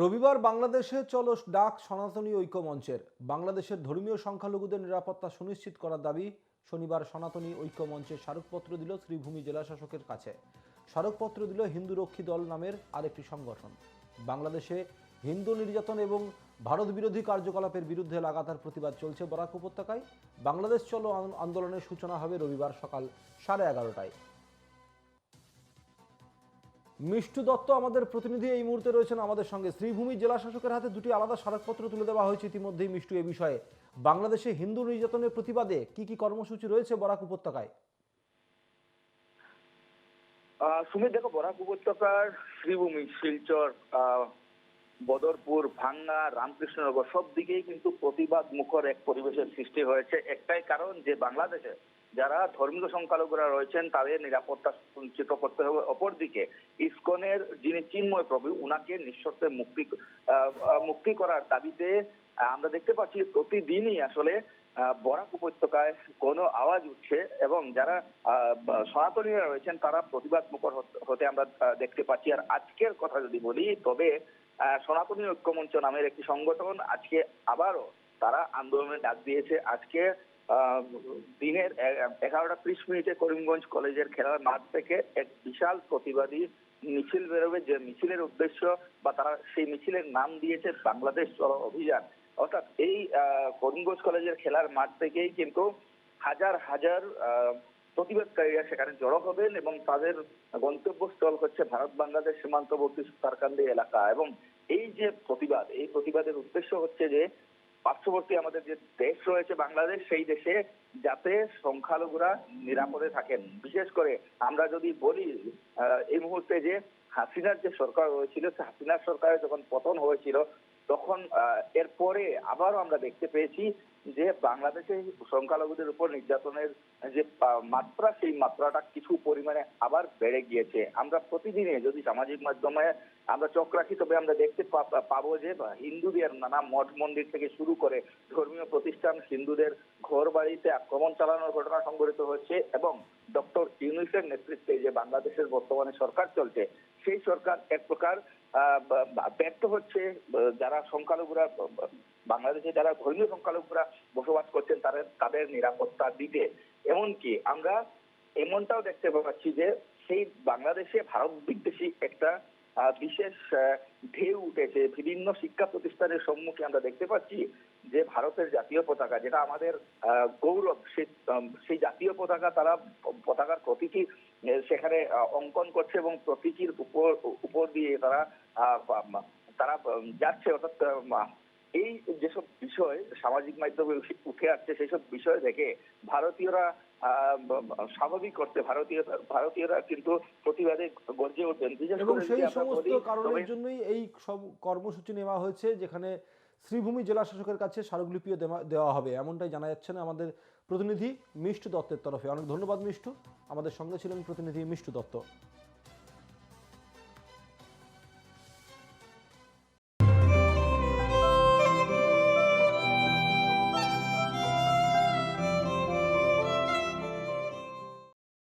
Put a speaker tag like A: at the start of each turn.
A: রবিবার বাংলাদেশে চলো ডাক সনাতনী ঐক্য মঞ্চের। বাংলাদেশের ধর্মীয় সংখ্যালঘুদের নিরাপত্তা সুনিশ্চিত করার দাবি শনিবার সনাতনী ঐক্য মঞ্চে স্মারকপত্র দিল শ্রীভূমি জেলাশাসকের কাছে। স্মারকপত্র দিল হিন্দু রক্ষী দল নামের আরেকটি সংগঠন। বাংলাদেশে হিন্দু নির্যাতন এবং ভারত বিরোধী কার্যকলাপের বিরুদ্ধে লাগাতার প্রতিবাদ চলছে বরাক উপত্যকায়। বাংলাদেশ চলো আন্দোলনের সূচনা হবে রবিবার সকাল 11:30টায়। মিষ্টু দত্ত আমাদের প্রতিনিধি এই মুহূর্তে রয়েছেন আমাদের সঙ্গে। শ্রীভূমি জেলা শাসকের হাতে দুটি আলাদা স্মারকপত্র তুলে দেওয়া হয়েছে ইতিমধ্যেই। মিষ্টু, এ বিষয়ে বাংলাদেশে হিন্দু নির্যাতনের প্রতিবাদে কি কি কর্মসূচি রয়েছে বরাক উপত্যকায়?
B: সুমিত, দেখো, বরাক উপত্যকার শ্রীভূমি, শিলচর, বদরপুর, ভাঙ্গা, রামকৃষ্ণনগর সব দিকেই কিন্তু প্রতিবাদ মুখর এক পরিবেশের সৃষ্টি হয়েছে। একটাই কারণ যে বাংলাদেশে যারা ধর্মীয় সংখ্যালঘুরা রয়েছেন তাদের নিরাপত্তা সুনিশ্চিত করতে হবে। অপরদিকে ইসকনের যিনি চিন্ময় প্রভু, উনাকে নিঃশর্তে মুক্তি করার দাবিতে আমরা দেখতে পাচ্ছি প্রতিদিনই আসলে বরাক উপত্যকায় কোনো আওয়াজ উঠছে এবং যারা সনাতনীরা রয়েছেন তারা প্রতিবাদ মুখর হতে আমরা দেখতে পাচ্ছি। আর আজকের কথা যদি বলি, তবে সনাতনী ঐক্যমঞ্চ নামের একটি সংগঠন আজকে আবারও তারা আন্দোলনের ডাক দিয়েছে। আজকে দিনের 11:30 করিমগঞ্জ কলেজের খেলার মাঠ থেকে এক বিশাল প্রতিবাদী মিছিল বেরোবে, যে মিছিলের উদ্দেশ্য বা তারা সেই মিছিলের নাম দিয়েছে বাংলাদেশ চলো অভিযান। অর্থাৎ এই করিমগঞ্জ কলেজের খেলার মাঠ থেকেই কিন্তু হাজার হাজার প্রতিবাদকারীরা সেখানে জড়ো হবেন এবং তাদের গন্তব্যস্থল হচ্ছে ভারত বাংলাদেশ সীমান্তবর্তী সুতারকান্দি এলাকা। এবং এই যে প্রতিবাদ, এই প্রতিবাদের উদ্দেশ্য হচ্ছে যে পার্শ্ববর্তী আমাদের যে দেশ রয়েছে বাংলাদেশ, সেই দেশে যাতে সংখ্যালঘুরা নিরাপদে থাকেন। বিশেষ করে আমরা যদি বলি এই মুহূর্তে যে হাসিনার যে সরকার রয়েছিল, হাসিনার সরকারের যখন পতন হয়েছিল তখন এরপরে আবারও আমরা দেখতে পেয়েছি যে বাংলাদেশে সংখ্যালঘুদের উপর নির্যাতনের যে মাত্রা, সেই মাত্রাটা কিছু পরিমাণে আবার বেড়ে গিয়েছে। আমরা প্রতিদিনে যদি সামাজিক মাধ্যমে আমরা চোখ রাখি তবে আমরা দেখতে পাবো যে হিন্দুদের নানা মঠ মন্দির থেকে শুরু করে ধর্মীয় প্রতিষ্ঠান, হিন্দুদের ঘর বাড়িতে আক্রমণ চালানোর ঘটনা সংঘটিত হচ্ছে। এবং ডক্টর ইউনূসের নেতৃত্বে যে বাংলাদেশের বর্তমানে সরকার চলছে, সেই সরকার এক প্রকার ব্যর্থ হচ্ছে যারা সংখ্যালঘুরা, বাংলাদেশে যারা ধর্মীয় সংখ্যালঘুরা বসবাস করছেন তাদের নিরাপত্তা দিতে। এমনকি আমরা এমনটাও দেখতে পাচ্ছি যে সেই বাংলাদেশে ভারত বিদ্বেষী একটা বিশেষ ঢেউ উঠেছে। বিভিন্ন শিক্ষা প্রতিষ্ঠানের সম্মুখে আমরা দেখতে পাচ্ছি যে ভারতের জাতীয় পতাকা, যেটা আমাদের গৌরব, সেই জাতীয় পতাকা তারা পতাকার প্রতীকী সেখানে অঙ্কন করছে এবং প্রতীকীর উপর দিয়ে তারা তারা যাচ্ছে। অর্থাৎ এই যেসব বিষয় সামাজিক মাধ্যমে উঠে আসছে, সেসব বিষয় থেকে ভারতীয়রা স্বাভাবিক করতে ভারতীয়রা কিন্তু প্রতিবাদে গর্জে উঠবেন। বিশেষ
A: এবং
B: করে
A: সেই সমস্ত কারণের জন্যই এই সব কর্মসূচি নেওয়া হয়েছে, যেখানে শ্রীভূমি জেলা শাসকের কাছে স্মারকলিপিও দেওয়া হবে, এমনটাই জানা যাচ্ছে না আমাদের প্রতিনিধি মিষ্টু দত্তের তরফে। অনেক ধন্যবাদ মিষ্টু, আমাদের সঙ্গে ছিলেন প্রতিনিধি মিষ্টু দত্ত।